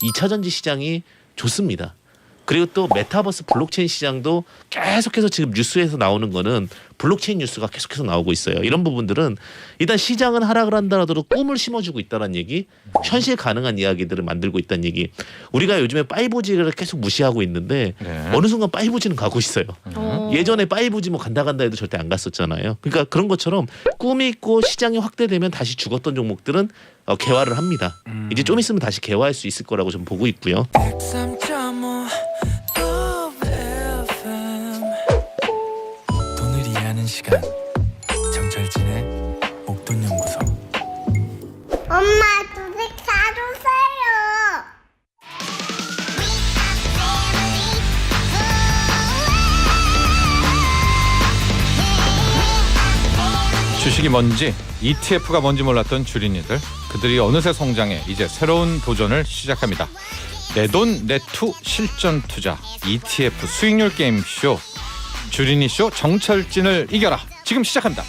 2차 전지 시장이 좋습니다. 그리고 또 메타버스 블록체인 시장도 계속해서 지금 뉴스에서 나오는 거는 블록체인 뉴스가 계속해서 나오고 있어요. 이런 부분들은 일단 시장은 하락을 한다라도 꿈을 심어주고 있다는 얘기, 현실 가능한 이야기들을 만들고 있다는 얘기. 우리가 요즘에 5G를 계속 무시하고 있는데 어느 순간 5G는 가고 있어요. 예전에 5G 뭐 간다 해도 절대 안 갔었잖아요. 그러니까 그런 것처럼 꿈이 있고 시장이 확대되면 다시 죽었던 종목들은 개화를 합니다. 이제 좀 있으면 다시 개화할 수 있을 거라고 좀 보고 있고요. 돈을 이해하는 시간 정철진의 목돈연구소. 엄마 주식 사주세요. 주식이 뭔지 ETF가 뭔지 몰랐던 주린이들, 그들이 어느새 성장해 이제 새로운 도전을 시작합니다. 내 돈 내투 실전 투자 ETF 수익률 게임쇼 주린이쇼 정철진을 이겨라 지금 시작합니다.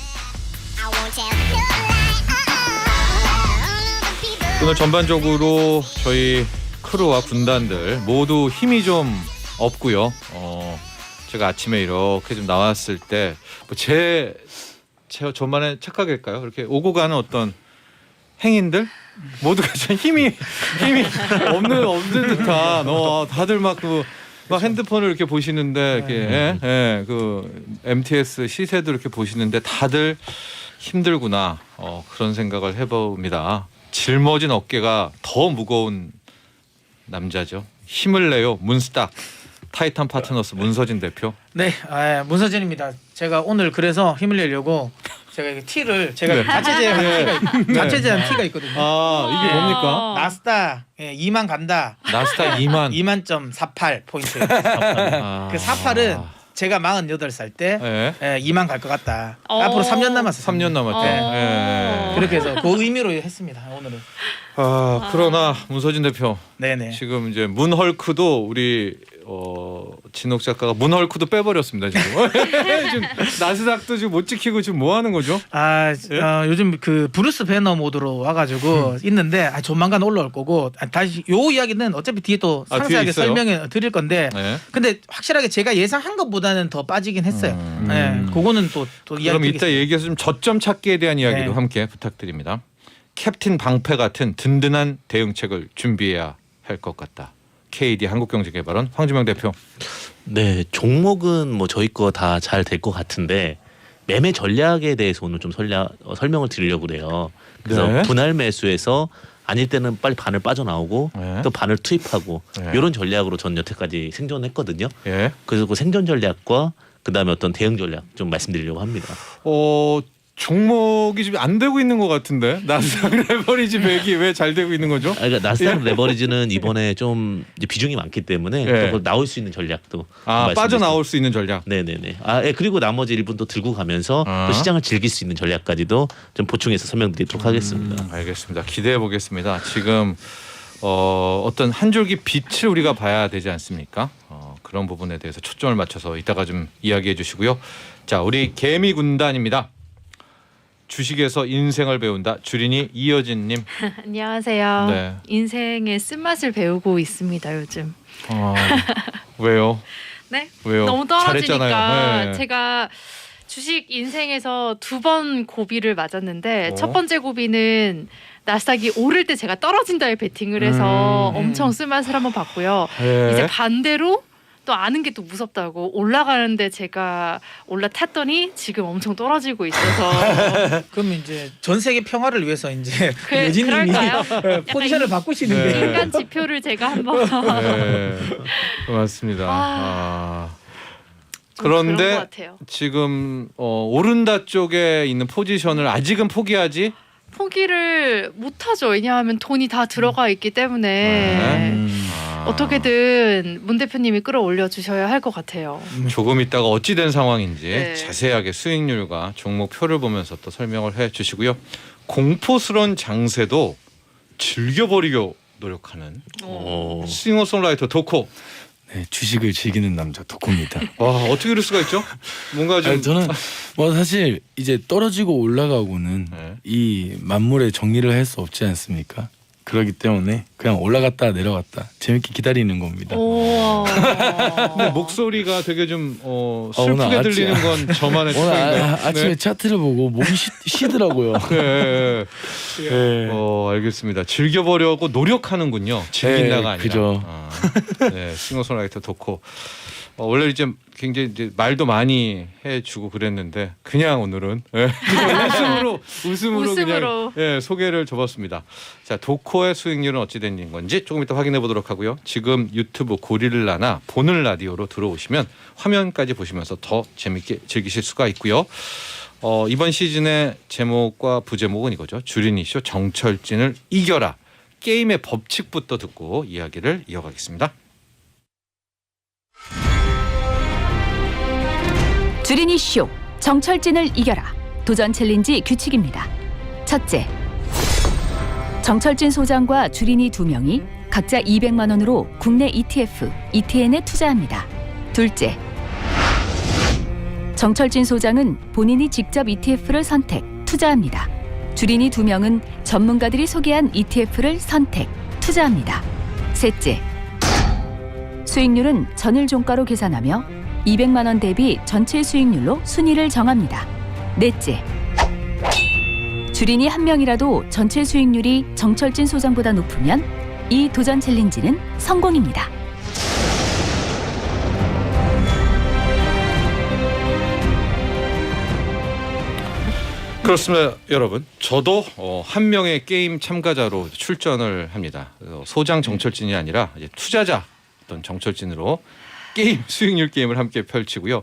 오늘 전반적으로 저희 크루와 군단들 모두 힘이 좀 없고요. 제가 아침에 이렇게 좀 나왔을 때 저만의 착각일까요? 이렇게 오고 가는 어떤 행인들 모두가 좀 힘이 없는 듯한 다들 막 핸드폰을 이렇게 보시는데 이렇게 그 MTS 시세도 이렇게 보시는데 다들 힘들구나 그런 생각을 해봅니다. 짊어진 어깨가 더 무거운 남자죠. 힘을 내요 문스탁 타이탄 파트너스 문서진 대표. 네, 문서진입니다. 제가 오늘 그래서 힘을 내려고 제가 이게 티를 제가 자체 제한 티가 있거든요. 이게 뭡니까? 나스닥 2만 간다. 나스닥 2만 2만.48 포인트. 그 48은 제가 48살 때 2만 갈 것 같다. 앞으로 3년 남았어요. 3년 남았대. 그렇게 해서 그 의미로 했습니다. 오늘은. 그러나 문서진 대표. 네네. 지금 이제 문헐크도 우리 진옥 작가가 문헐크도 빼버렸습니다 지금. 지금 나스닥도 지금 못 지키고 지금 뭐 하는 거죠? 요즘 그 브루스 배너 모드로 와가지고 있는데 조만간 올라올 거고 다시 요 이야기는 어차피 뒤에 또 상세하게 설명해 드릴 건데 근데 확실하게 제가 예상한 것보다는 더 빠지긴 했어요. 그거는 또 이야기. 그럼 이따 얘기해서 좀 저점 찾기에 대한 이야기도 함께 부탁드립니다. 캡틴 방패 같은 든든한 대응책을 준비해야 할 것 같다. KD 한국경제개발원 황지명 대표. 네, 종목은 뭐 저희 거 다 잘 될 것 같은데 매매 전략에 대해서 오늘 좀 설명을 드리려고 그래요. 그래서 분할 매수해서 아닐 때는 빨리 반을 빠져나오고 또 반을 투입하고 이런 전략으로 전 여태까지 생존했거든요. 그래서 그 생존 전략과 그다음에 어떤 대응 전략 좀 말씀드리려고 합니다. 종목이 지금 안 되고 있는 것 같은데 나스닥 레버리지 100이 왜 잘 되고 있는 거죠? 그러니까 나스닥 레버리지는 이번에 좀 이제 비중이 많기 때문에 또 나올 수 있는 전략도 빠져나올 수 있는 전략. 네네네. 그리고 나머지 일부분 또 들고 가면서 또 시장을 즐길 수 있는 전략까지도 좀 보충해서 설명드리도록 하겠습니다. 알겠습니다. 기대해 보겠습니다. 지금 어떤 한 줄기 빛을 우리가 봐야 되지 않습니까? 그런 부분에 대해서 초점을 맞춰서 이따가 좀 이야기해 주시고요. 자, 우리 개미 군단입니다. 주식에서 인생을 배운다. 주린이 이여진님. 안녕하세요. 네. 인생의 쓴맛을 배우고 있습니다 요즘. 왜요? 네? 왜요? 너무 떨어지니까 잘했잖아요. 제가 주식 인생에서 2번 고비를 맞았는데 첫 번째 고비는 나스닥이 오를 때 제가 떨어진다에 베팅을 해서 엄청 쓴맛을 한번 봤고요. 이제 반대로 또 아는 게 또 무섭다고 올라가는데 제가 올라탔더니 지금 엄청 떨어지고 있어서 그럼 이제 전 세계 평화를 위해서 이제 여진님이 포지션을 바꾸시는 게 인간 지표를 제가 한번 맞습니다. 그런데 그런 것 같아요. 지금 오른다 쪽에 있는 포지션을 아직은 포기를 못하죠. 왜냐하면 돈이 다 들어가 있기 때문에 어떻게든 문 대표님이 끌어올려 주셔야 할 것 같아요. 조금 있다가 어찌 된 상황인지 자세하게 수익률과 종목표를 보면서 또 설명을 해주시고요. 공포스러운 장세도 즐겨버리려 노력하는 싱어송라이터 도코. 네, 주식을 즐기는 남자 덕후입니다. 와, 어떻게 이럴 수가 있죠? 뭔가 좀 저는 사실 이제 떨어지고 올라가고는 이 만물의 정리를 할 수 없지 않습니까? 그러기 때문에 그냥 올라갔다 내려갔다 재밌게 기다리는 겁니다. 오. 근데 목소리가 되게 좀 오늘 슬프게 들리는 건 저만의 오늘 특징인데. 아침에 차트를 보고 몸이 쉬더라고요. 네. 네. 알겠습니다. 즐겨보려고 노력하는군요. 즐긴다가 네, 아니라. 그죠. 네, 싱어송라이터 덕후. 원래 이제 굉장히 이제 말도 많이 해주고 그랬는데 그냥 오늘은 웃음으로 웃음으로. 그냥 소개를 줘봤습니다. 자, 도코의 수익률은 어찌 된 건지 조금 이따 확인해 보도록 하고요. 지금 유튜브 고릴라나 보는 라디오로 들어오시면 화면까지 보시면서 더 재밌게 즐기실 수가 있고요. 이번 시즌의 제목과 부제목은 이거죠. 주린이쇼 정철진을 이겨라. 게임의 법칙부터 듣고 이야기를 이어가겠습니다. 주린이 쇼 정철진을 이겨라 도전 챌린지 규칙입니다. 첫째, 정철진 소장과 주린이 2명이 각자 200만 원으로 국내 ETF, ETN에 투자합니다. 둘째, 정철진 소장은 본인이 직접 ETF를 선택, 투자합니다. 주린이 2명은 전문가들이 소개한 ETF를 선택, 투자합니다. 셋째, 수익률은 전일 종가로 계산하며 200만 원 대비 전체 수익률로 순위를 정합니다. 넷째, 주린이 한 명이라도 전체 수익률이 정철진 소장보다 높으면 이 도전 챌린지는 성공입니다. 그렇습니다, 여러분. 저도 한 명의 게임 참가자로 출전을 합니다. 소장 정철진이 아니라 이제 투자자 어떤 정철진으로 게임 수익률 게임을 함께 펼치고요.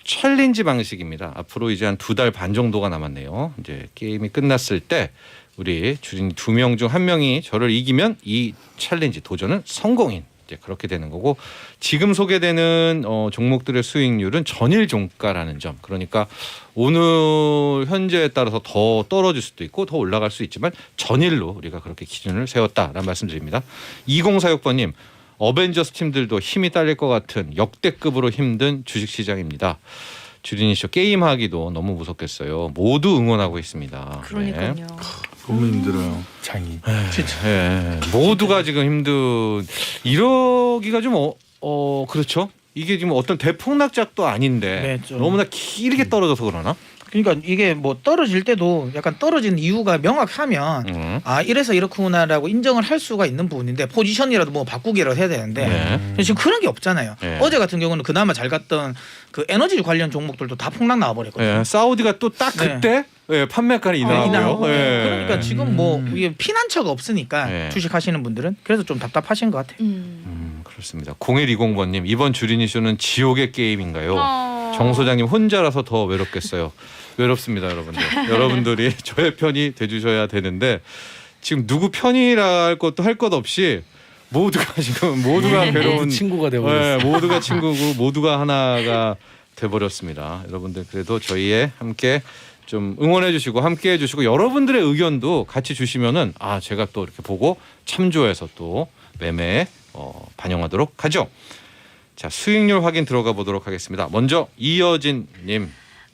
챌린지 방식입니다. 앞으로 이제 한 2달 반 정도가 남았네요. 이제 게임이 끝났을 때 우리 주린 2명 중 1명이 저를 이기면 이 챌린지 도전은 성공인. 이제 그렇게 되는 거고 지금 소개되는 종목들의 수익률은 전일 종가라는 점. 그러니까 오늘 현재에 따라서 더 떨어질 수도 있고 더 올라갈 수 있지만 전일로 우리가 그렇게 기준을 세웠다라는 말씀드립니다. 2046번님. 어벤져스 팀들도 힘이 딸릴 것 같은 역대급으로 힘든 주식시장입니다. 주린이쇼 게임하기도 너무 무섭겠어요. 모두 응원하고 있습니다. 그러니까요. 네. 너무 힘들어요. 장이. 네. 모두가 지금 힘든 이러기가 좀 그렇죠. 이게 지금 어떤 대폭락작도 아닌데 네, 좀. 너무나 길게 떨어져서 그러나? 그러니까 이게 뭐 떨어질 때도 약간 떨어지는 이유가 명확하면 아 이래서 이렇구나라고 인정을 할 수가 있는 부분인데 포지션이라도 뭐 바꾸기라도 해야 되는데 지금 그런 게 없잖아요. 네. 어제 같은 경우는 그나마 잘 갔던 그 에너지 관련 종목들도 다 폭락 나와버렸거든요. 네. 사우디가 또 딱 그때 판매가는 인하하고요. 네. 그러니까 지금 뭐 이게 피난처가 없으니까 네. 주식하시는 분들은 그래서 좀 답답하신 것 같아요. 그렇습니다. 0120번님 이번 주린이쇼는 지옥의 게임인가요? 정 소장님 혼자라서 더 외롭겠어요. 외롭습니다, 여러분들. 여러분들이 저의 편이 돼주셔야 되는데 지금 누구 편이라 할 것도 할 것 없이 모두가 지금 괴로운 친구가 되어버렸어요. 네, 모두가 친구고 모두가 하나가 돼버렸습니다. 여러분들 그래도 저희에 함께 좀 응원해주시고 함께해주시고 여러분들의 의견도 같이 주시면은 제가 또 이렇게 보고 참조해서 또 매매에 반영하도록 하죠. 자, 수익률 확인 들어가 보도록 하겠습니다. 먼저 이여진님.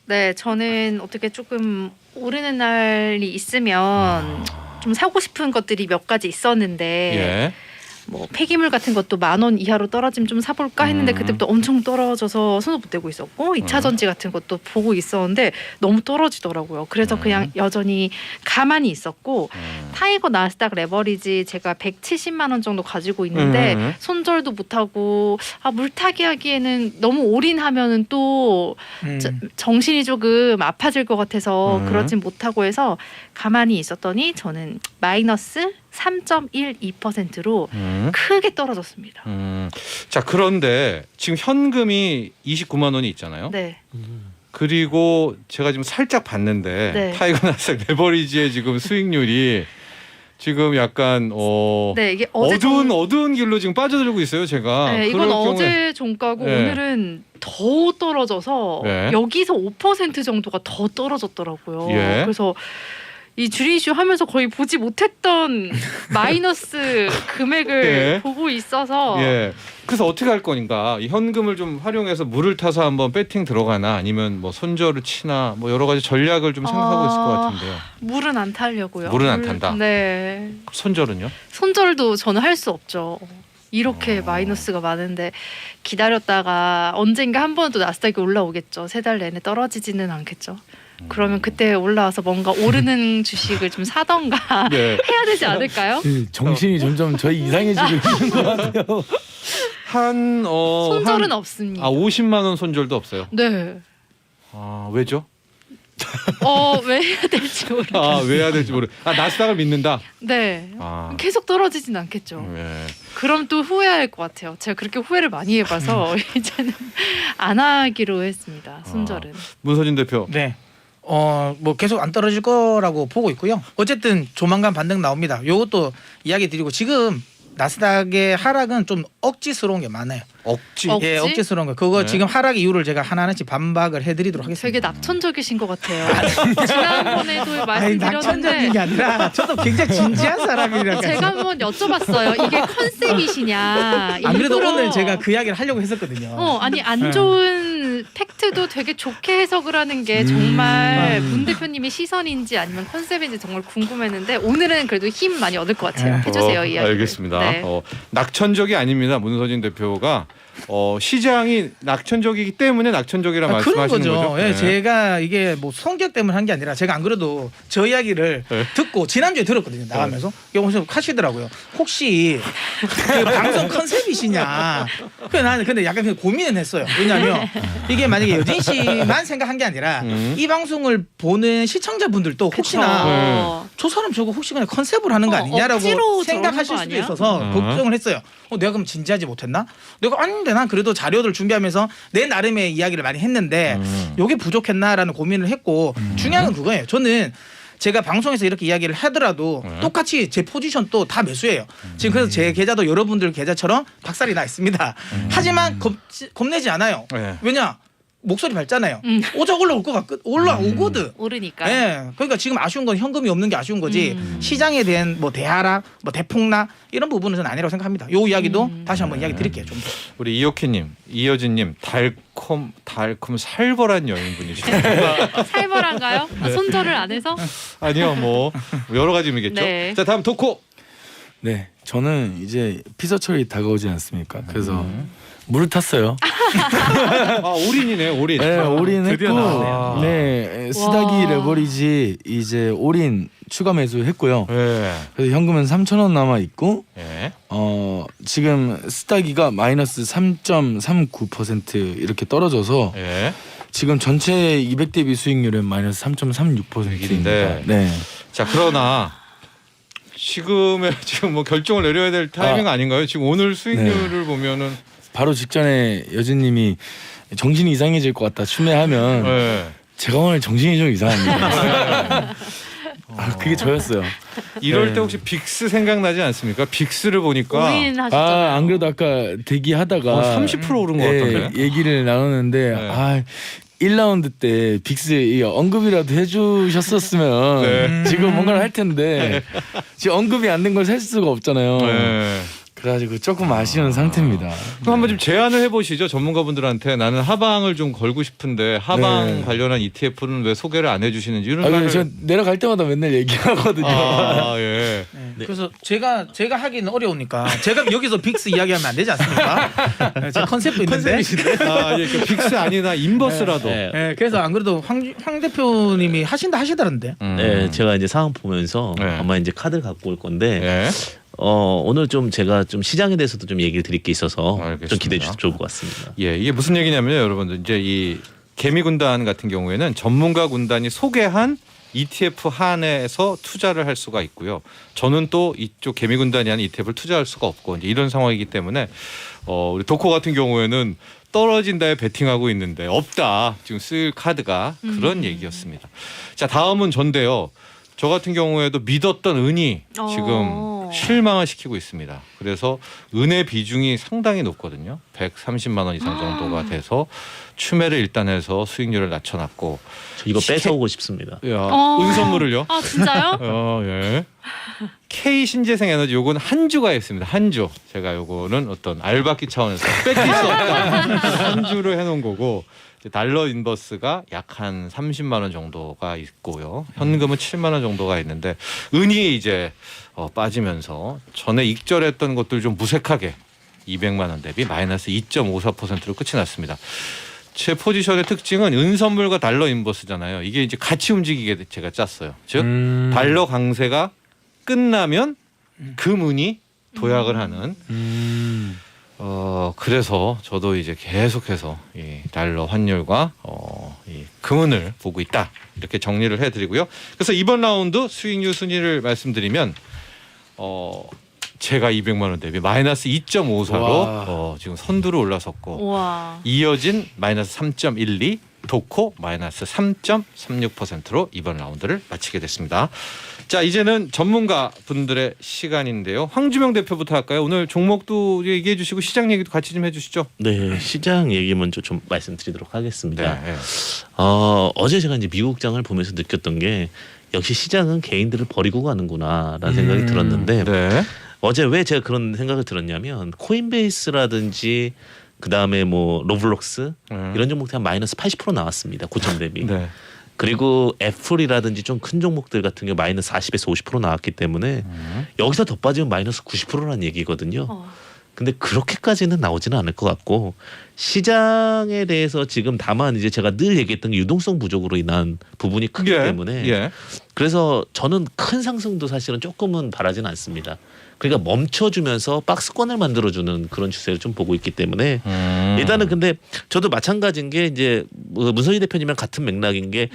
네, 저는 어떻게 조금 오르는 날이 있으면 좀 사고 싶은 것들이 몇 가지 있었는데 예. 뭐 폐기물 같은 것도 10,000원 이하로 떨어지면 좀 사볼까 했는데 그때부터 엄청 떨어져서 손을 못 대고 있었고 2차 전지 같은 것도 보고 있었는데 너무 떨어지더라고요. 그래서 그냥 여전히 가만히 있었고 타이거 나스닥 레버리지 제가 170만 원 정도 가지고 있는데 손절도 못하고 물타기 하기에는 너무 올인하면은 또 정신이 조금 아파질 것 같아서 그러진 못하고 해서 가만히 있었더니 저는 마이너스 3.12%로 크게 떨어졌습니다. 자, 그런데 지금 현금이 29만 원이 있잖아요. 네. 그리고 제가 지금 살짝 봤는데 네. 타이거 나스닥 레버리지의 지금 수익률이 지금 약간 네, 이게 어두운 길로 지금 빠져들고 있어요, 제가. 네, 이건 그럴 어제 경우에 종가고 네. 오늘은 더 떨어져서 네. 여기서 5% 정도가 더 떨어졌더라고요. 예. 그래서 이 주린 이슈 하면서 거의 보지 못했던 마이너스 금액을 예. 보고 있어서 예. 그래서 어떻게 할 거니까 이 현금을 좀 활용해서 물을 타서 한번 배팅 들어가나 아니면 뭐 손절을 치나 뭐 여러 가지 전략을 좀 생각하고 있을 것 같은데요. 물은 안 타려고요. 물은 안 탄다? 네. 손절은요? 손절도 저는 할 수 없죠. 이렇게 마이너스가 많은데 기다렸다가 언젠가 한 번 또 나스닥이 올라오겠죠. 3달 내내 떨어지지는 않겠죠. 그러면 그때 올라와서 뭔가 오르는 주식을 좀 사던가 네. 해야 되지 않을까요? 정신이 점점 저희 이상해지고 있는 것 같아요. 손절은 없습니다. 50만 원 손절도 없어요. 네. 아, 왜죠? 왜 해야 될지 모르겠어요. 아, 왜 해야 될지 나스닥을 믿는다. 네. 아. 계속 떨어지진 않겠죠. 예. 그럼 또 후회할 것 같아요. 제가 그렇게 후회를 많이 해봐서 이제는 안 하기로 했습니다. 손절은. 문서진 대표. 네. 뭐 계속 안 떨어질 거라고 보고 있고요. 어쨌든 조만간 반등 나옵니다. 요것도 이야기 드리고 지금 나스닥의 하락은 좀 억지스러운 게 많아요. 억지. 억지? 예, 억지스러운 거. 그거 네. 지금 하락 이유를 제가 하나하나씩 반박을 해드리도록 되게 하겠습니다. 낙천적이신 것 같아요. 지난번에도 아니 낙천적인 게 말씀드렸는데 아니라 저도 굉장히 진지한 사람이라서. 제가 한번 여쭤봤어요. 이게 컨셉이시냐. 안 그래도 일부러. 오늘 제가 그 이야기를 하려고 했었거든요. 아니 안 좋은 팩트도 되게 좋게 해석을 하는 게 정말 문 대표님의 시선인지 아니면 컨셉인지 정말 궁금했는데 오늘은 그래도 힘 많이 얻을 것 같아요. 해주세요 이 이야기. 알겠습니다. 네. 낙천적이 아닙니다. 문서진 대표가 시장이 낙천적이기 때문에 낙천적이라 그런 말씀하시는 거죠. 거죠. 예, 네. 제가 이게 뭐 성격 때문에 한 게 아니라 제가 안 그래도 저 이야기를 네. 듣고 지난주에 들었거든요. 나가면서 여기서 하시더라고요. 혹시 그 방송 컨셉이시냐? 그래 나는 근데 약간 그 고민은 했어요. 왜냐하면 이게 만약에 여진 씨만 생각한 게 아니라 이 방송을 보는 시청자분들도 혹시나 그쵸. 저 사람 저거 혹시 그냥 컨셉을 하는 거 아니냐라고 억지로 생각하실 저러는 거 수도 아니야? 있어서 걱정을 했어요. 내가 그럼 진지하지 못했나? 내가 아닌데 난 그래도 자료들 준비하면서 내 나름의 이야기를 많이 했는데 요게 부족했나라는 고민을 했고 중요한 건 그거예요. 저는 제가 방송에서 이렇게 이야기를 하더라도 똑같이 제 포지션 또 다 매수해요. 지금 그래서 제 계좌도 여러분들 계좌처럼 박살이 나 있습니다. 하지만 겁내지 않아요. 네. 왜냐? 목소리 밝잖아요. 올라올 것 같거든. 올라오거든. 오르니까. 예. 그러니까 지금 아쉬운 건 현금이 없는 게 아쉬운 거지. 시장에 대한 뭐 대하락, 뭐 대폭락 이런 부분은 저는 아니라고 생각합니다. 요 이야기도 다시 한번 이야기 드릴게요. 좀 더. 우리 이옥희님, 이여진님 달콤 살벌한 여인분이시죠. 살벌한가요? 손절을 안 해서? 아니요, 뭐 여러 가지 의미겠죠. 네. 자, 다음 도코. 네, 저는 이제 피서철이 다가오지 않습니까? 그래서 물을 탔어요. 올인이네, 올인. 네, 올인했고, 드디어 나왔네요. 네, 스타기 레버리지 이제 올인 추가 매수했고요. 네. 그래서 현금은 3,000원 남아 있고, 네. 지금 스타기가 마이너스 3.39% 이렇게 떨어져서 네. 지금 전체 200대비 수익률은 마이너스 3.36%입니다. 네. 자, 그러나 지금 뭐 결정을 내려야 될 타이밍 아닌가요? 지금 오늘 수익률을 보면은 바로 직전에 여진님이 정신이 이상해질 것 같다 추매하면 네. 제가 오늘 정신이 좀 이상합니다. 그게 저였어요. 이럴 네. 때 혹시 빅스 생각나지 않습니까? 빅스를 보니까 올인하셨잖아요. 안 그래도 아까 대기하다가 30% 오른 것 같던데. 얘기를 나누는데 네. 1라운드 때 빅스 이 언급이라도 해주셨었으면 네. 지금 뭔가를 할 텐데 지금 언급이 안 된 걸 살 수가 없잖아요. 네. 그래가지고 조금 아쉬운 상태입니다. 그럼 한번 좀 제안을 해보시죠. 전문가분들한테 나는 하방을 좀 걸고 싶은데 하방 네. 관련한 ETF는 왜 소개를 안 해주시는지 이런 근데 말을. 저 내려갈 때마다 맨날 얘기하거든요. 예. 네. 그래서 제가 하기는 어려우니까 제가 여기서 빅스 이야기하면 안 되지 않습니까? 네, 제 컨셉도 있는데. 그러니까 빅스 아니나 인버스라도. 네. 네, 그래서 안 그래도 황 대표님이 하시더라는데. 네, 제가 이제 상황 보면서 네. 아마 이제 카드를 갖고 올 건데 예. 오늘 좀 제가 좀 시장에 대해서도 좀 얘기를 드릴 게 있어서 알겠습니다. 좀 기대해 주셔도 좋을 것 같습니다. 예, 이게 무슨 얘기냐면요, 여러분들 이제 이 개미 군단 같은 경우에는 전문가 군단이 소개한 ETF 한에서 투자를 할 수가 있고요. 저는 또 이쪽 개미 군단이 하는 ETF를 투자할 수가 없고 이제 이런 상황이기 때문에 우리 도코 같은 경우에는 떨어진다에 베팅하고 있는데 없다 지금 쓸 카드가 그런 얘기였습니다. 자, 다음은 전데요. 저 같은 경우에도 믿었던 은이 지금 실망을 시키고 있습니다. 그래서 은의 비중이 상당히 높거든요. 130만 원 이상 정도가 돼서 추매를 일단 해서 수익률을 낮춰놨고 저 이거 뺏어오고 싶습니다. 야, 은 선물을요? 아 진짜요? 예. K 신재생 에너지 요거는 한 주가 있습니다. 한 주. 제가 요거는 어떤 알바끼 차원에서 뺏길 수 없다. 한 주를 해놓은 거고 달러 인버스가 약 한 30만 원 정도가 있고요. 현금은 7만 원 정도가 있는데 은이 이제 빠지면서 전에 익절했던 것들 좀 무색하게 200만 원 대비 마이너스 2.54%로 끝이 났습니다. 제 포지션의 특징은 은 선물과 달러 인버스잖아요. 이게 이제 같이 움직이게 제가 짰어요. 즉 달러 강세가 끝나면 금은이 도약을 하는. 그래서 저도 이제 계속해서 이 달러 환율과 이 금은을 보고 있다 이렇게 정리를 해드리고요. 그래서 이번 라운드 수익률 순위를 말씀드리면 제가 200만 원 대비 마이너스 2.54로 지금 선두로 올라섰고 우와. 이어진 마이너스 3.12 도코 마이너스 3.36%로 이번 라운드를 마치게 됐습니다. 자 이제는 전문가 분들의 시간인데요. 황주명 대표부터 할까요? 오늘 종목도 얘기해 주시고 시장 얘기도 같이 좀 해주시죠. 네, 시장 얘기 먼저 좀 말씀드리도록 하겠습니다. 네. 어제 제가 이제 미국장을 보면서 느꼈던 게 역시 시장은 개인들을 버리고 가는구나라는 생각이 들었는데 네. 어제 왜 제가 그런 생각을 들었냐면 코인베이스라든지 그 다음에 뭐 로블록스 이런 종목들 한 마이너스 80% 나왔습니다. 고점 대비. 네. 그리고 애플이라든지 좀 큰 종목들 같은 게 마이너스 40에서 50% 나왔기 때문에 여기서 더 빠지면 마이너스 90%라는 얘기거든요. 근데 그렇게까지는 나오지는 않을 것 같고 시장에 대해서 지금 다만 이제 제가 늘 얘기했던 게 유동성 부족으로 인한 부분이 크기 때문에 그래서 저는 큰 상승도 사실은 조금은 바라지는 않습니다. 그러니까 멈춰주면서 박스권을 만들어주는 그런 추세를 좀 보고 있기 때문에 일단은 근데 저도 마찬가지인 게 이제 문선희 대표님이랑 같은 맥락인 게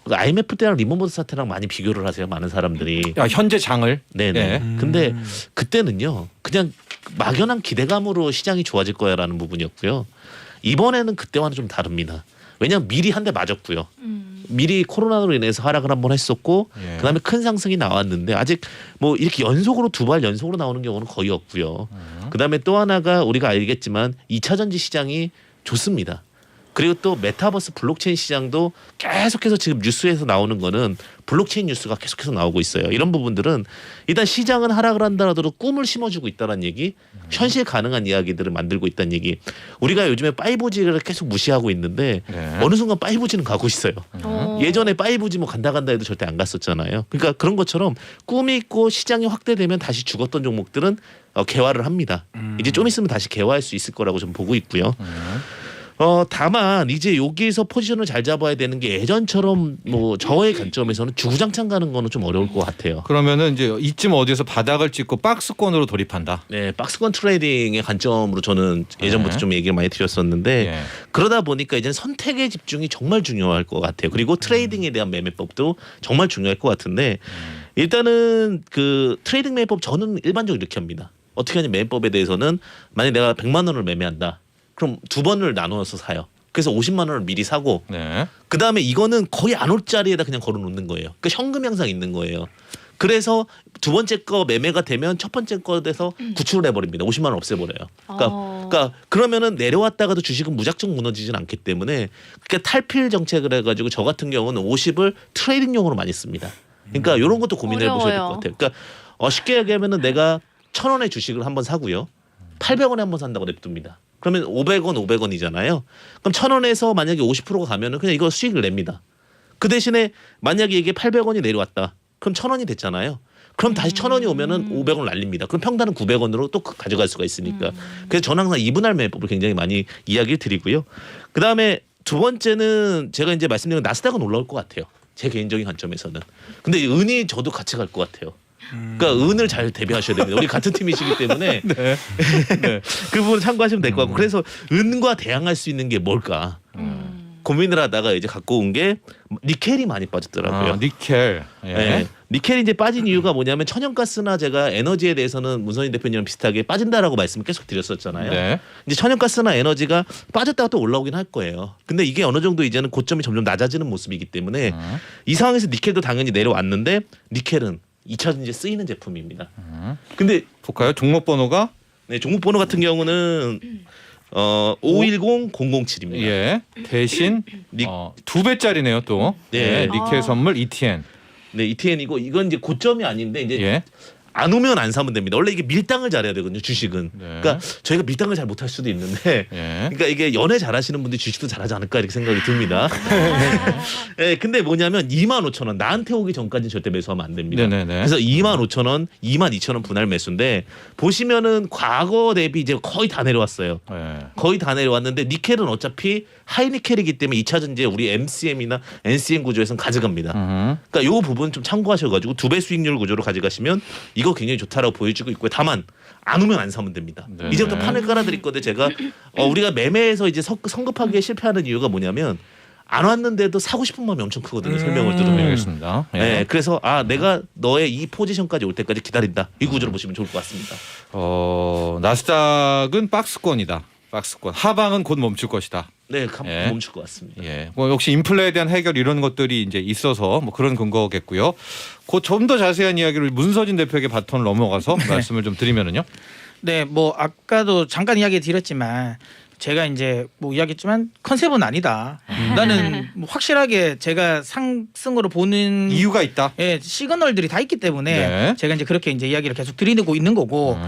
IMF 때랑 리먼버스 사태랑 많이 비교를 하세요. 많은 사람들이. 현재 장을. 네네. 근데 그때는요 그냥 막연한 기대감으로 시장이 좋아질 거야라는 부분이었고요. 이번에는 그때와는 좀 다릅니다. 왜냐하면 미리 한 대 맞았고요. 미리 코로나로 인해서 하락을 한번 했었고 그다음에 큰 상승이 나왔는데 아직 뭐 이렇게 연속으로 두 발 연속으로 나오는 경우는 거의 없고요. 그다음에 또 하나가 우리가 알겠지만 2차 전지 시장이 좋습니다. 그리고 또 메타버스 블록체인 시장도 계속해서 지금 뉴스에서 나오는 거는 블록체인 뉴스가 계속해서 나오고 있어요. 이런 부분들은 일단 시장은 하락을 한다 하더라도 꿈을 심어주고 있다는 얘기, 현실 가능한 이야기들을 만들고 있다는 얘기. 우리가 요즘에 5G를 계속 무시하고 있는데 어느 순간 5G는 가고 있어요. 예전에 5G 뭐 간다 해도 절대 안 갔었잖아요. 그러니까 그런 것처럼 꿈이 있고 시장이 확대되면 다시 죽었던 종목들은 개화를 합니다. 이제 좀 있으면 다시 개화할 수 있을 거라고 좀 보고 있고요. 다만 이제 여기에서 포지션을 잘 잡아야 되는 게 예전처럼 뭐 저의 관점에서는 주구장창 가는 거는 좀 어려울 것 같아요. 그러면은 이제 이쯤 어디서 바닥을 찍고 박스권으로 돌입한다. 네, 박스권 트레이딩의 관점으로 저는 예전부터 좀 얘기를 많이 드렸었는데 그러다 보니까 이제 선택의 집중이 정말 중요할 것 같아요. 그리고 트레이딩에 대한 매매법도 정말 중요할 것 같은데 일단은 그 트레이딩 매매법 저는 일반적으로 이렇게 합니다. 어떻게 하냐면 매매법에 대해서는 만약 내가 100만 원을 매매한다. 그럼 두 번을 나눠서 사요. 그래서 50만 원을 미리 사고 그다음에 이거는 거의 안 올 자리에다 그냥 걸어놓는 거예요. 그러니까 현금이 항상 있는 거예요. 그래서 두 번째 거 매매가 되면 첫 번째 거에서 구출을 해버립니다. 50만 원 없애버려요. 그러니까 그러면은 내려왔다가도 주식은 무작정 무너지진 않기 때문에 그러니까 탈필 정책을 해가지고 저 같은 경우는 50을 트레이딩용으로 많이 씁니다. 그러니까 이런 것도 고민해 보셔야 될 것 같아요. 그러니까 쉽게 얘기하면은 내가 1,000원의 주식을 한번 사고요. 800원에 한번 산다고 냅둡니다. 그러면 500원이잖아요. 그럼 1,000원에서 만약에 50%가 가면은 그냥 이거 수익을 냅니다. 그 대신에 만약에 이게 800원이 내려왔다. 그럼 1,000원이 됐잖아요. 그럼 다시 1,000원이 오면은 500원 날립니다. 그럼 평단은 900원으로 또 가져갈 수가 있으니까. 그래서 저는 항상 이분할 매매법을 굉장히 많이 이야기를 드리고요. 그 다음에 두 번째는 제가 이제 말씀드린 나스닥은 올라올 것 같아요. 제 개인적인 관점에서는. 근데 은이 저도 같이 갈 것 같아요. 그러니까 은을 잘 대비하셔야 됩니다. 우리 같은 팀이시기 때문에 그 부분 참고하시면 될 것 같고 그래서 은과 대항할 수 있는 게 뭘까 고민을 하다가 이제 갖고 온 게 니켈이 많이 빠졌더라고요. 니켈. 네. 니켈이 이제 빠진 이유가 뭐냐면 천연가스나 제가 에너지에 대해서는 문선희 대표님이랑 비슷하게 빠진다라고 말씀을 계속 드렸었잖아요. 이제 천연가스나 에너지가 빠졌다가 또 올라오긴 할 거예요. 근데 이게 어느 정도 이제는 고점이 점점 낮아지는 모습이기 때문에 이 상황에서 니켈도 당연히 내려왔는데 니켈은 2차 전지에 쓰이는 제품입니다. 근데 볼까요? 종목 번호가 네, 종목 번호 같은 경우는 510007입니다. 예. 대신 두 배짜리네요, 또. 네. 니케 선물 ETN. 네, ETN이고 이건 이제 고점이 아닌데 이제 예. 안 오면 안 사면 됩니다. 원래 이게 밀당을 잘해야 되거든요, 주식은. 네. 그러니까 저희가 밀당을 잘 못할 수도 있는데, 예. 그러니까 이게 연애 잘하시는 분들이 주식도 잘하지 않을까 이렇게 생각이 듭니다. 네, 근데 뭐냐면 25,000원 나한테 오기 전까지는 절대 매수하면 안 됩니다. 네네네. 그래서 25,000원, 22,000원 분할 매수인데 보시면은 과거 대비 이제 거의 다 내려왔어요. 예. 거의 다 내려왔는데 니켈은 어차피 하이니켈이기 때문에 2차 전지에 우리 MCM이나 NCM 구조에서는 가져갑니다. 그러니까 요 부분 좀 참고하셔가지고 2배 수익률 구조로 가져가시면 이거 굉장히 좋다라고 보여지고 있고요. 다만 안 오면 안 사면 됩니다. 네. 이제부터 판을 깔아드릴 건데 제가 우리가 매매에서 이제 성급하게 실패하는 이유가 뭐냐면 안 왔는데도 사고 싶은 마음이 엄청 크거든요. 설명을 들으면. 알겠습니다. 예. 네, 그래서 내가 너의 이 포지션까지 올 때까지 기다린다. 이 구조로 보시면 좋을 것 같습니다. 나스닥은 박스권이다. 박스권. 하방은 곧 멈출 것이다. 네, 예. 멈출 것 같습니다. 예. 뭐 역시 인플레에 대한 해결 이런 것들이 이제 있어서 뭐 그런 근거겠고요. 그 좀 더 자세한 이야기를 문서진 대표에게 바톤을 넘어가서 말씀을 좀 드리면은요. 네, 뭐 아까도 잠깐 이야기 드렸지만 제가 이제 뭐 이야기했지만 컨셉은 아니다. 나는 뭐 확실하게 제가 상승으로 보는 이유가 있다. 예, 시그널들이 다 있기 때문에 네. 제가 이제 그렇게 이제 이야기를 계속 드리고 있는 거고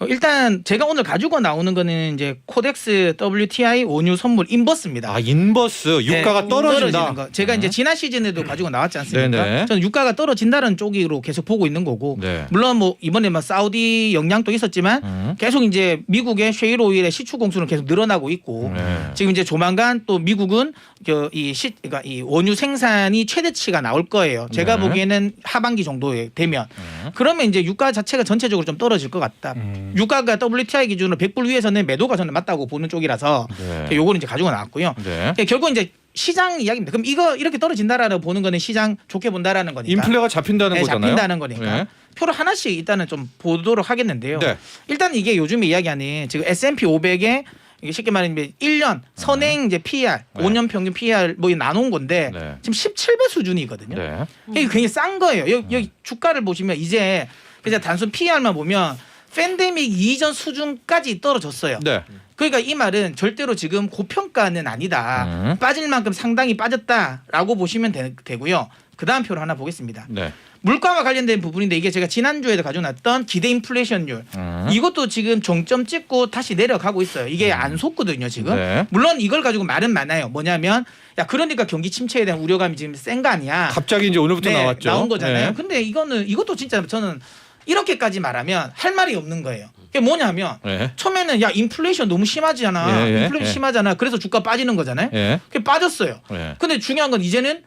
일단 제가 오늘 가지고 나오는 거는 이제 코덱스 WTI 원유 선물 인버스입니다. 인버스 유가가 네, 떨어진다. 떨어지는 거. 제가 이제 지난 시즌에도 가지고 나왔지 않습니까? 네네. 저는 유가가 떨어진다는 쪽으로 계속 보고 있는 거고 네. 물론 뭐 이번에 막 사우디 영향도 있었지만 계속 이제 미국의 셰일 오일의 시추 공수는 계속 늘어나고 있고 네. 지금 이제 조만간 또 미국은 그러니까 이 원유 생산이 최대치가 나올 거예요. 제가 네. 보기에는 하반기 정도에 되면 그러면 이제 유가 자체가 전체적으로 좀 떨어질 것 같다. 유가가 WTI 기준으로 100불 위에서는 매도가 저는 맞다고 보는 쪽이라서 네. 요거는 이제 가지고 나왔고요. 네. 결국 이제 시장 이야기입니다. 그럼 이거 이렇게 떨어진다라고 보는 거는 시장 좋게 본다라는 거니까. 인플레가 잡힌다는 네, 거잖아요. 잡힌다는 거니까. 네. 표를 하나씩 일단은 좀 보도록 하겠는데요. 네. 일단 이게 요즘에 이야기하는 지금 S&P 500에 이게 쉽게 말하면 1년 선행 이제 PER, 네. 5년 평균 PER 뭐 나눈 건데 네. 지금 17배 수준이거든요. 네. 이게 굉장히 싼 거예요. 여기 주가를 보시면 이제 그냥 단순 PER만 보면 팬데믹 이전 수준까지 떨어졌어요. 네. 그러니까 이 말은 절대로 지금 고평가는 아니다. 빠질 만큼 상당히 빠졌다라고 보시면 되고요. 그 다음 표를 하나 보겠습니다. 네. 물가와 관련된 부분인데 이게 제가 지난주에도 가져놨던 기대 인플레이션율 이것도 지금 정점 찍고 다시 내려가고 있어요. 이게 안 속거든요 지금. 네. 물론 이걸 가지고 말은 많아요. 뭐냐면 야 그러니까 경기 침체에 대한 우려감이 지금 센 거 아니야. 갑자기 이제 오늘부터 네, 나왔죠. 나온 거잖아요. 네. 근데 이것도 진짜 저는 이렇게까지 말하면 할 말이 없는 거예요. 그게 뭐냐면 네. 처음에는 야 인플레이션 너무 심하잖아. 예, 예, 인플레이션 예. 심하잖아. 그래서 주가 빠지는 거잖아요. 예. 그게 빠졌어요. 네. 근데 중요한 건 이제는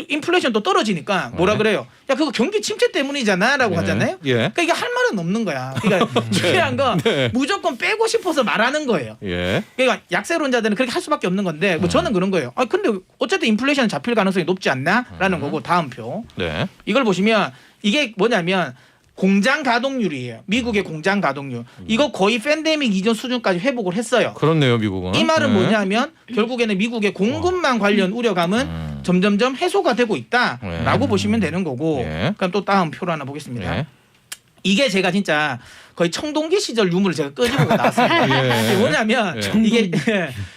인플레이션 또 떨어지니까 뭐라 네. 그래요? 야 그거 경기 침체 때문이잖아라고 네. 하잖아요. 예. 그러니까 이게 할 말은 없는 거야. 그러니까 중요한 건 네. 무조건 빼고 싶어서 말하는 거예요. 예. 그러니까 약세론자들은 그렇게 할 수밖에 없는 건데 뭐 저는 그런 거예요. 아 근데 어쨌든 인플레이션 잡힐 가능성이 높지 않나라는 거고 다음 표 네. 이걸 보시면 이게 뭐냐면 공장 가동률이에요. 미국의 공장 가동률. 이거 거의 팬데믹 이전 수준까지 회복을 했어요. 그렇네요, 미국은. 이 말은 네. 뭐냐면 결국에는 미국의 공급망 관련 우려감은 점점점 해소가 되고 있다라고 보시면 되는 거고. 예. 그럼 또 다음 표를 하나 보겠습니다. 예. 이게 제가 진짜 거의 청동기 시절 유물을 제가 끄집어고 나왔습니다. 예. 뭐냐면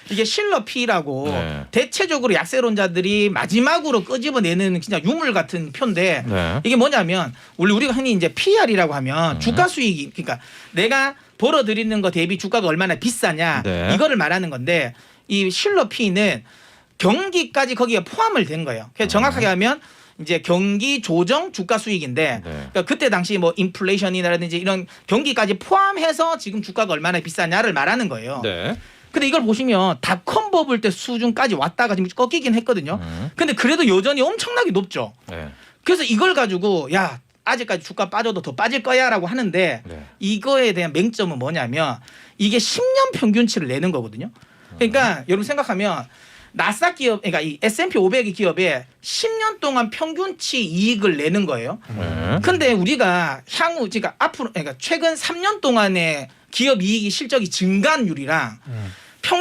이게 실러 P라고 네. 대체적으로 약세론자들이 마지막으로 끄집어내는 진짜 유물 같은 표인데 네. 이게 뭐냐면 우리가 흔히 이제 PR이라고 하면 주가 수익이 그러니까 내가 벌어들이는 거 대비 주가가 얼마나 비싸냐 네. 이거를 말하는 건데 이 실러 P는 경기까지 거기에 포함을 된 거예요. 그래서 정확하게 하면 이제 경기 조정 주가 수익인데 그러니까 그때 당시 뭐 인플레이션이라든지 이런 경기까지 포함해서 지금 주가가 얼마나 비싸냐를 말하는 거예요. 네. 근데 이걸 보시면 닷컴 버블 때 수준까지 왔다가 지금 꺾이긴 했거든요. 근데 그래도 여전히 엄청나게 높죠. 네. 그래서 이걸 가지고 야 아직까지 주가 빠져도 더 빠질 거야라고 하는데 네. 이거에 대한 맹점은 뭐냐면 이게 10년 평균치를 내는 거거든요. 그러니까 여러분 생각하면 나스닥 기업, 그러니까 이 S&P 500의 기업에 10년 동안 평균치 이익을 내는 거예요. 네. 근데 우리가 향후, 그러니까 앞으로, 그러니까 최근 3년 동안의 기업 이익이 실적이 증가율이랑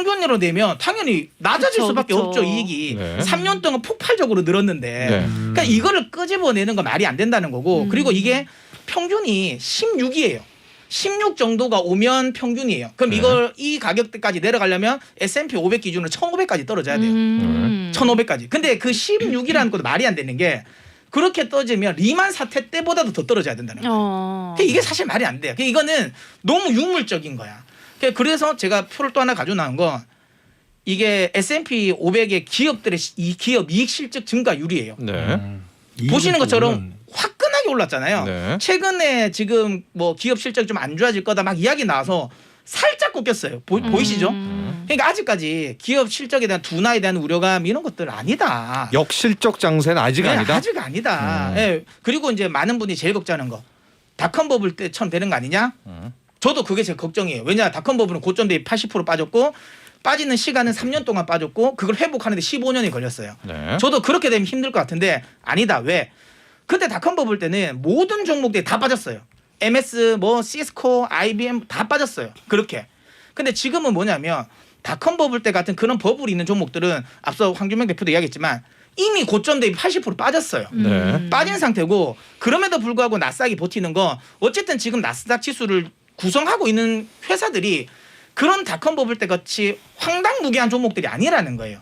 평균으로 되면 당연히 낮아질 그쵸, 수밖에 그쵸. 없죠. 이익이. 네. 3년 동안 폭발적으로 늘었는데. 네. 그러니까 이거를 끄집어내는 건 말이 안 된다는 거고. 그리고 이게 평균이 16이에요. 16 정도가 오면 평균이에요. 그럼 네. 이걸 이 가격대까지 내려가려면 S&P 500 기준으로 1,500까지 떨어져야 돼요. 1,500까지. 근데 그 16이라는 것도 말이 안 되는 게 그렇게 떨어지면 리만 사태 때보다도 더 떨어져야 된다는 거예요. 그러니까 이게 사실 말이 안 돼요. 그러니까 이거는 너무 유물적인 거야. 그래서 제가 표를 또 하나 가져 나온 건 이게 S&P 500의 기업들의 이 기업 이익 실적 증가율이에요. 네. 보시는 것처럼 화끈하게 올랐잖아요. 네. 최근에 지금 뭐 기업 실적이 좀 안 좋아질 거다 막 이야기 나와서 살짝 꺾였어요. 보이시죠? 그러니까 아직까지 기업 실적에 대한 둔화에 대한 우려감 이런 것들 아니다. 역실적 장세는 아직 네, 아니다. 아직 아니다. 예. 그리고 이제 많은 분이 제일 걱정하는 거 닷컴 버블 때처럼 되는 거 아니냐? 저도 그게 제일 걱정이에요. 왜냐 닷컴 버블은 고점 대비 80% 빠졌고 빠지는 시간은 3년 동안 빠졌고 그걸 회복하는데 15년이 걸렸어요. 네. 저도 그렇게 되면 힘들 것 같은데 아니다. 왜? 그때 닷컴 버블 때는 모든 종목들이 다 빠졌어요. MS, 뭐 시스코, IBM 다 빠졌어요. 그렇게. 근데 지금은 뭐냐면 닷컴 버블 때 같은 그런 버블이 있는 종목들은 앞서 황준명 대표도 이야기했지만 이미 고점 대비 80% 빠졌어요. 네. 빠진 상태고 그럼에도 불구하고 나스닥이 버티는 건 어쨌든 지금 나스닥 지수를 구성하고 있는 회사들이 그런 닷컴 버블 때 같이 황당무계한 종목들이 아니라는 거예요.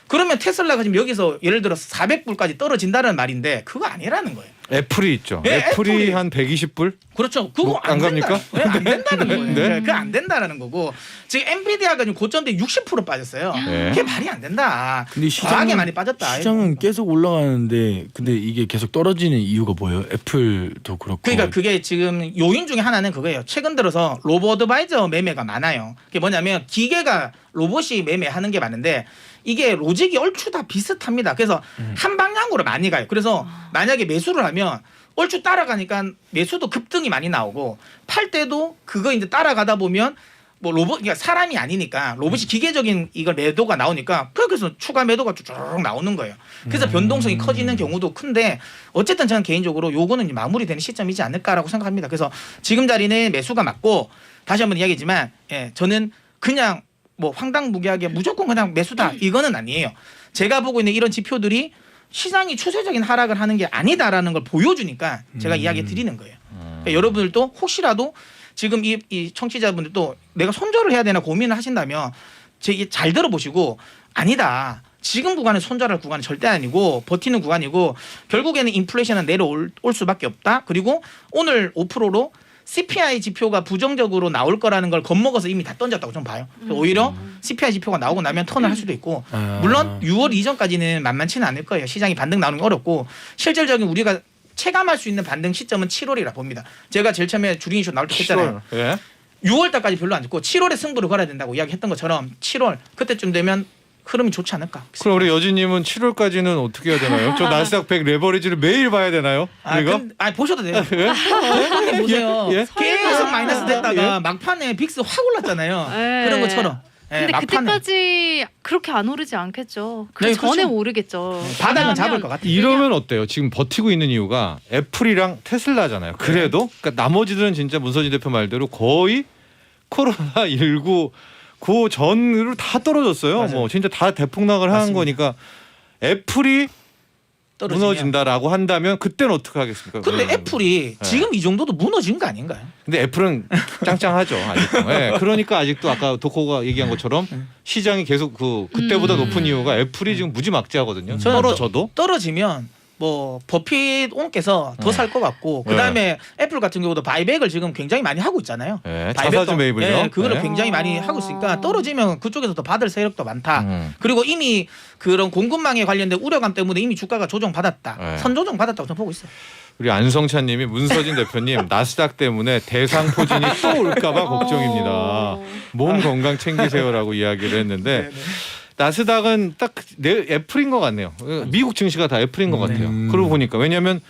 그러면 테슬라가 지금 여기서 예를 들어서 400불까지 떨어진다는 말인데 그거 아니라는 거예요. 애플이 있죠. 네, 애플이 애플이. 한 120불? 그렇죠. 그거 뭐, 안 된다. 갑니까? 네, 안 된다는 거예요. 네. 네. 그거 안 된다는 거고 지금 엔비디아가 지금 고점대 60% 빠졌어요. 네. 그게 말이 안 된다. 근데 과하게 많이 빠졌다. 시장은 계속 올라가는데 근데 이게 계속 떨어지는 이유가 뭐예요? 애플도 그렇고. 그러니까 그게 지금 요인 중에 하나는 그거예요. 최근 들어서 로봇어드바이저 매매가 많아요. 그게 뭐냐면 기계가 로봇이 매매하는 게 많은데 이게 로직이 얼추 다 비슷합니다. 그래서 한 방향으로 많이 가요. 그래서 만약에 매수를 하면 얼추 따라가니까 매수도 급등이 많이 나오고 팔 때도 그거 이제 따라가다 보면 뭐 로봇 그러니까 사람이 아니니까 로봇이 기계적인 이걸 매도가 나오니까 그래서 추가 매도가 쭉 나오는 거예요. 그래서 변동성이 커지는 경우도 큰데 어쨌든 저는 개인적으로 요거는 이제 마무리되는 시점이지 않을까라고 생각합니다. 그래서 지금 자리는 매수가 맞고 다시 한번 이야기지만 예, 저는 그냥 뭐 황당무계하게 무조건 그냥 매수다 이거는 아니에요. 제가 보고 있는 이런 지표들이 시장이 추세적인 하락을 하는 게 아니다라는 걸 보여주니까 제가 이야기 드리는 거예요. 그러니까 여러분들도 혹시라도 지금 이 청취자분들도 내가 손절을 해야 되나 고민을 하신다면 제 잘 들어보시고 아니다. 지금 구간은 손절할 구간은 절대 아니고 버티는 구간이고 결국에는 인플레이션은 내려올 수밖에 없다. 그리고 오늘 5%로 CPI 지표가 부정적으로 나올 거라는 걸 겁먹어서 이미 다 던졌다고 좀 봐요. 오히려 CPI 지표가 나오고 나면 턴을 할 수도 있고 물론 6월 이전까지는 만만치는 않을 거예요. 시장이 반등 나오는 게 어렵고 실질적인 우리가 체감할 수 있는 반등 시점은 7월이라 봅니다. 제가 제일 처음에 주린이쇼 나올 때 했잖아요. 예. 6월 달까지 별로 안 좋고 7월에 승부를 걸어야 된다고 이야기했던 것처럼 7월 그때쯤 되면 흐름이 좋지 않을까. 그럼 우리 여진님은 7월까지는 어떻게 해야 되나요? 저 나스닥 100 레버리지를 매일 봐야 되나요? 우리가? 보셔도 돼요. 예? 한번 보세요. 예? 계속 마이너스 됐다가 예? 막판에 빅스 확 올랐잖아요. 네. 그런 것처럼. 예, 근데 막판에. 그때까지 그렇게 안 오르지 않겠죠. 그 네, 전에 그렇죠. 오르겠죠. 바닥은 잡을 왜냐하면 것 같아요. 이러면 어때요? 지금 버티고 있는 이유가 애플이랑 테슬라잖아요. 그래도 그러니까 나머지들은 진짜 문서진 대표 말대로 거의 코로나19 그 전으로 다 떨어졌어요. 맞아요. 뭐 진짜 다 대폭락을 한 맞습니다. 거니까 애플이 떨어지면. 무너진다라고 한다면 그때는 어떻게 하겠습니까? 근데 그러면. 애플이 지금 이 정도도 무너진 거 아닌가요? 근데 애플은 짱짱하죠 아직도. 예, 그러니까 아직도 아까 도코가 얘기한 것처럼 시장이 계속 그때보다 높은 이유가 애플이 지금 무지막지하거든요. 저는 떨어져도. 떨어지면 뭐 버핏 옹께서 더 살 것 같고 그다음에 애플 같은 경우도 바이백을 지금 굉장히 많이 하고 있잖아요. 예, 바이백도- 자사주 매입을요. 예, 그거를 예. 굉장히 많이 하고 있으니까 떨어지면 그쪽에서 더 받을 세력도 많다. 음. 그리고 이미 그런 공급망에 관련된 우려감 때문에 이미 주가가 조정받았다. 예. 선조정 받았다고 저는 보고 있어요. 우리 안성찬님이 문서진 대표님 나스닥 때문에 대상포진이 또 올까봐 걱정입니다. 몸 건강 챙기세요라고 이야기를 했는데 나스닥은 딱 애플인 것 같네요. 미국 증시가 다 애플인 것 같아요. 그러고 보니까 왜냐하면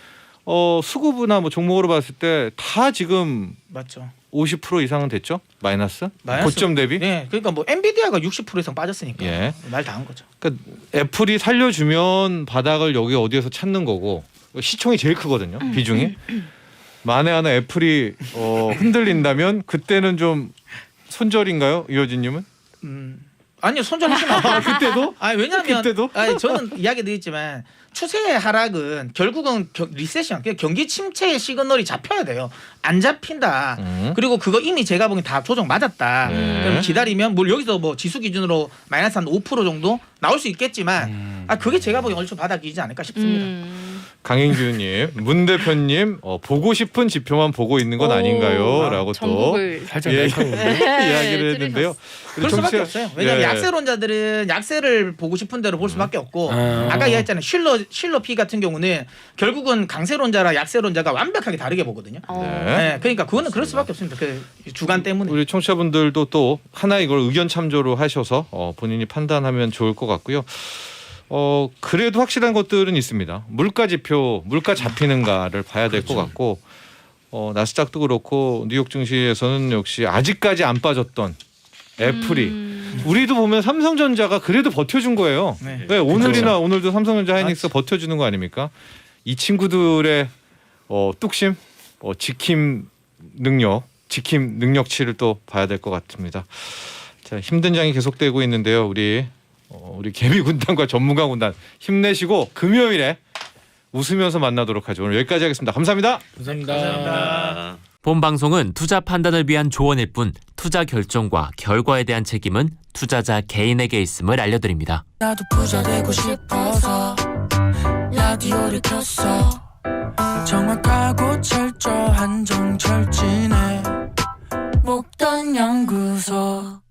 수급이나 뭐 종목으로 봤을 때 다 지금 맞죠. 50% 이상은 됐죠? 마이너스? 마이너스. 고점 대비? 네, 그러니까 뭐 엔비디아가 60% 이상 빠졌으니까 예. 말 다 한 거죠. 그러니까 애플이 살려주면 바닥을 여기 어디에서 찾는 거고 시총이 제일 크거든요. 비중이. 만에 하나 애플이 흔들린다면 그때는 좀 손절인가요, 이효진님은? 아니요 손절하시면 안 돼요. 그때도? 아니 왜냐하면 그때도? 아니, 저는 이야기 드렸지만 추세의 하락은 결국은 리세션, 경기 침체의 시그널이 잡혀야 돼요. 안 잡힌다. 그리고 그거 이미 제가 보기엔 다 조정 맞았다. 네. 그럼 기다리면 뭐 여기서 뭐 지수 기준으로 마이너스 한 5% 정도 나올 수 있겠지만 그게 제가 보기엔 얼추 바닥이지 않을까 싶습니다. 강인규님, 문 대표님 보고 싶은 지표만 보고 있는 건 아닌가요? 라고 또 전국을 살짝 예, 내셨는데. 이야기를 했는데요. 그럴 수밖에 없어요. 왜냐하면 예. 약세론자들은 약세를 보고 싶은 대로 볼 수밖에 없고 아까 얘기했잖아요. 실러 P 같은 경우는 결국은 강세론자랑 약세론자가 완벽하게 다르게 보거든요. 네, 그러니까 그거는 그럴 수밖에 없습니다. 그 주관 때문에. 우리 청취자분들도 또 하나 이걸 의견 참조로 하셔서 본인이 판단하면 좋을 것 같고요. 그래도 확실한 것들은 있습니다. 물가 지표, 물가 잡히는가를 봐야 될 것 같고 나스닥도 그렇고 뉴욕 증시에서는 역시 아직까지 안 빠졌던 애플이 우리도 보면 삼성전자가 그래도 버텨준 거예요. 네. 네, 오늘이나 오늘도 삼성전자 하이닉스 버텨주는 거 아닙니까? 이 친구들의 뚝심, 지킴 능력치를 또 봐야 될 것 같습니다. 자, 힘든 장이 계속되고 있는데요. 우리 개미 군단과 전문가 군단 힘내시고 금요일에 웃으면서 만나도록 하죠. 오늘 여기까지 하겠습니다. 감사합니다. 감사합니다. 본 방송은 투자 판단을 위한 조언일 뿐 투자 결정과 결과에 대한 책임은 투자자 개인에게 있음을 알려드립니다. 나도 부자 되고 싶어서 라디오를 켰어. 정확하고 철저한 정철진의 목돈 연구소.